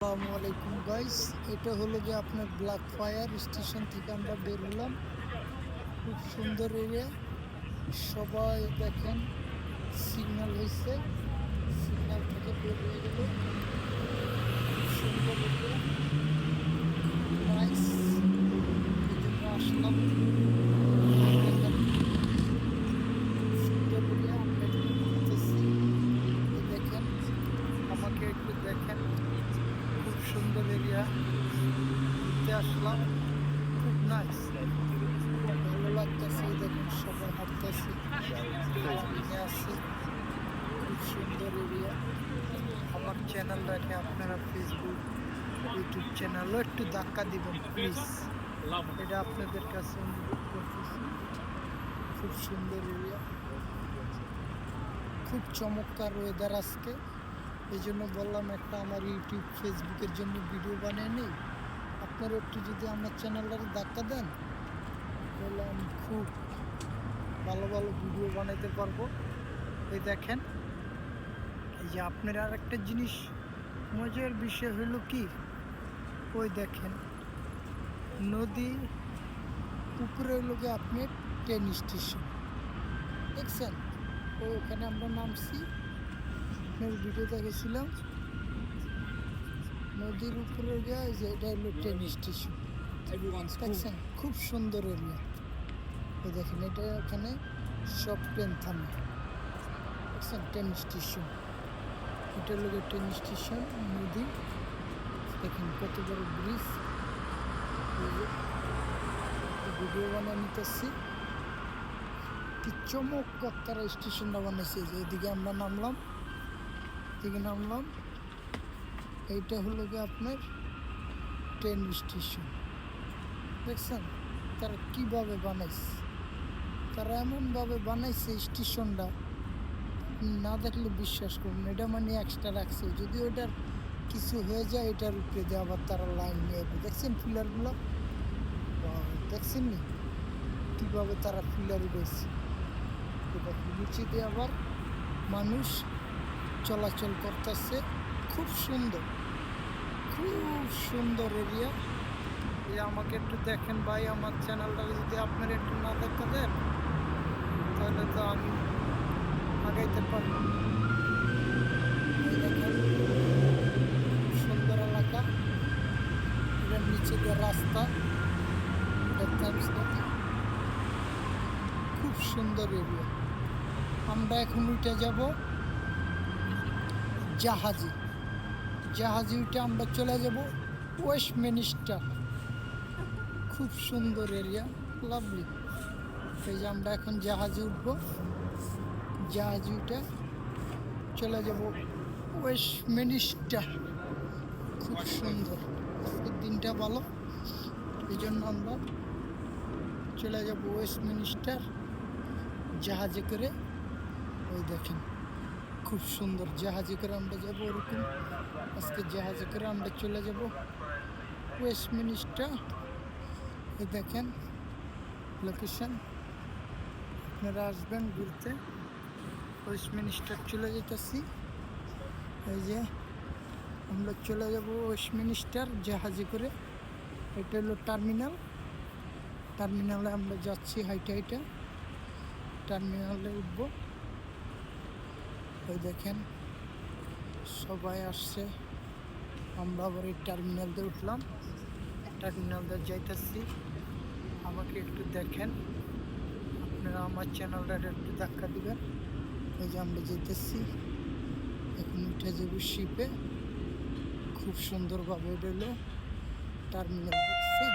আসসালামু আলাইকুম গাইস, এটা হলো যে আপনার ব্ল্যাক ফায়ার স্টেশন থেকে আমরা বের হলাম। খুব সুন্দর এরিয়া, সবাই দেখেন সিগন্যাল হয়েছে, সিগন্যাল থেকে বের হয়ে গেল। খুব সুন্দর এরিয়া, নাইস, এই জন্য আসলাম। দেখেন খুব সুন্দর এরিয়া, আমরা একটু ঘুরতেছি। এই দেখেন, আমাকে একটু দেখেন, খুব সুন্দর এরিয়া, ঘুরতে আসলাম। খুব নাইস, ভালো লাগতেছে। দেখুন সবাই হাঁটতেছে, নিয়ে আসছে। খুব সুন্দর এরিয়া। আমার চ্যানেল দেখে আপনারা ফেসবুক, ইউটিউব চ্যানেলও একটু ধাক্কা দিবেন প্লিজ, এটা আপনাদের কাছে অনুরোধ করতেছি। খুব সুন্দর এরিয়া, খুব চমৎকার ওয়েদার আজকে। এই জন্য বললাম একটা আমার ইউটিউব ফেসবুকের জন্য ভিডিও বানিয়ে নিই। আপনারা একটু যদি আমার চ্যানেলটাকে ধাক্কা দেন তাহলে আমি খুব ভালো ভালো ভিডিও বানাইতে পারবো। এই দেখেন, এই যে আপনার আর একটা জিনিস মজার বিষয় হলো কি, ওই দেখেন নদীর উপরে লোকে আপনি ট্রেন স্টেশন দেখছেন। ওখানে আমরা নামছি, আপনার ভিডিও দেখেছিলাম। নদীর উপরে গিয়ে যে এটা হলো ট্রেন স্টেশন দেখছেন, খুব সুন্দর এরিয়া। ওই দেখেন, এটা এখানে সব ট্রেন থামে দেখছেন। ট্রেন স্টেশন, এটা হলো ট্রেন স্টেশন। নদী দেখেন কত বড় ব্রিজ। ভিডিও বানিয়ে নিতেছি, কি চমৎকার তারা স্টেশনটা বানিয়েছে। যে এদিকে আমরা নামলাম, এদিকে নামলাম। এইটা হলো গিয়ে আপনার ট্রেন স্টেশন দেখছেন। তারা কিভাবে বানাইছে, তারা এমনভাবে বানাইছে স্টেশনটা, না দেখলে বিশ্বাস করুন। এটা মানে এক্সট্রা রাখছে, যদি ওটার কিছু হয়ে যায় এটার উপরে দিয়ে আবার তারা লাইন নিয়ে দেখছেন পিলারগুলো, দেখছেন নি কীভাবে তারা পিলার উঠেছে। এটা নিচে দিয়ে আবার মানুষ চলাচল করতেছে। খুব সুন্দর, খুব সুন্দর এরিয়া। এই আমাকে একটু দেখেন ভাই, আমার চ্যানেলটা যদি আপনারা একটু না দেখা দেন তাহলে তো আমি আগাইতে পারবো। দেখেন খুব সুন্দর এলাকা, এটার নিচে দিয়ে রাস্তা, খুব সুন্দর এরিয়া। আমরা এখন উঠে যাব জাহাজে, জাহাজে উঠে আমরা চলে যাব ওয়েস্টমিনিস্টার। খুব সুন্দর এরিয়া, লাভলি। এই যে আমরা এখন জাহাজে উঠবো, জাহাজে উঠে চলে যাব ওয়েস্টমিনিস্টার। খুব সুন্দর, আজকের দিনটা ভালো, এই জন্য আমরা চলে যাব ওয়েস্টমিনিস্টার জাহাজে করে। ওই দেখেন খুব সুন্দর, জাহাজে করে আমরা যাব ওরকম। আজকে জাহাজে করে আমরা চলে যাব ওয়েস্টমিনিস্টার। এই দেখেন লোকেশন, আপনারা আসবেন ঘুরতে। ওয়েস্টমিনিস্টার চলে যেতেছি, এই যে আমরা চলে যাব ওয়েস্টমিনিস্টার জাহাজে করে। এটা হলো টার্মিনাল, টার্মিনালে আমরা যাচ্ছি হাইটে হাইটে, টার্মিনালে উঠবো। ওই দেখেন সবাই আসছে, আমরা আবার এই টার্মিনাল দিয়ে উঠলাম, টার্মিনাল দিয়ে যাইতেছি। আমাকে একটু দেখেন, আপনারা আমার চ্যানেলটা একটু ধাক্কা দিবেন। এই যে আমরা যেতেছি, এখন উঠে যাব শিপে। খুব সুন্দরভাবে এটা হলো টার্মিনাল, দেখছেন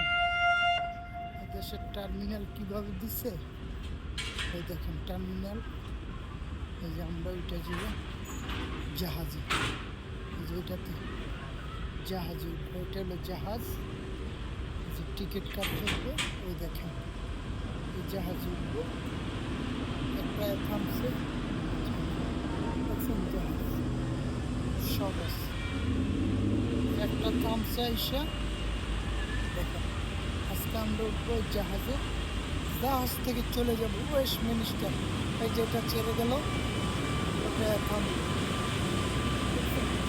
দেশের টার্মিনাল কীভাবে দিছে। এই দেখেন টার্মিনাল, এই যে আমরা উঠে যাব জাহাজে। এই যে এটাতে জাহাজে উঠবো, এটা হলো জাহাজ। এই যে টিকিট কাটতে হবে, ওই দেখেন এই জাহাজে উঠবো। একটা থামছে, দেখছেন জাহাজ সব আছে, একটা থামছে আইসা। দেখেন আজকে আমরা উঠবো জাহাজে, জাহাজ থেকে চলে যাব ওয়েস্টমিনিস্টার। এই যেটা ছেড়ে গেল ওটা এখন।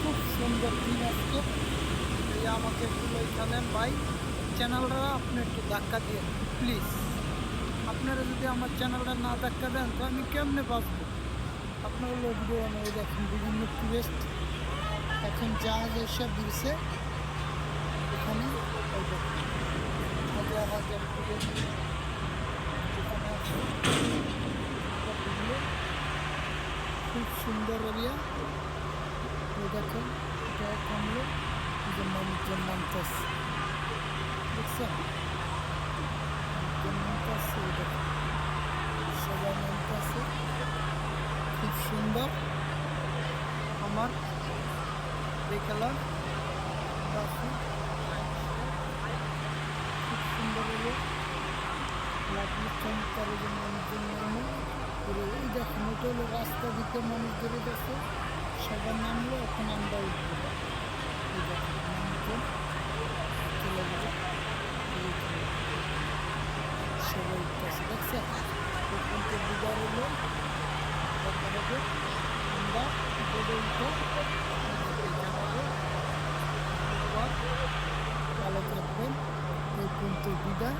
খুব সুন্দর দিন আজকে, আমাকে একটু লইখা নেন ভাই। চ্যানেলটা আপনি একটু ধাক্কা দিয়ে প্লিজ। আপনারা যদি আমার চ্যানেলটা না ধাক্কা দেন তো আমি কেমনে বাঁচবো? আপনারা ভিডিও বানাই দেখেন, বিভিন্ন টুরিস্ট এখন জাহাজ এসে ভিড়ছে এখানে। ওই দেখেন হাজার হাজার টুরিস্ট এখানে আছে। এটা ভিডিও খুব সুন্দর এরিয়া। ওই দেখেন এটা কমলো, যে মানুষজন নামতেছে, দেখছেন মানুষজন নামতেছে। ওই দেখেন সবাই নামতেছে, খুব সুন্দর। আমার দেখালাম খুব সুন্দর এরিয়া, লাগলে চমৎকার। যে মানুষজন নামে এই দেখেন ওটা হলো রাস্তা দিকে মানুষ ধরে গেছে, সবার নামলো, এখন আমরা উঠবো। এই দেখেন মানুষজন চলে গেল, সবাই উঠতেছে, দেখছেন কিন্তু বিদায় হলো। তারপরে আমরা বোর্ডে উঠে জানাবো। ভালো থাকবেন, এই পর্যন্ত বিদায়।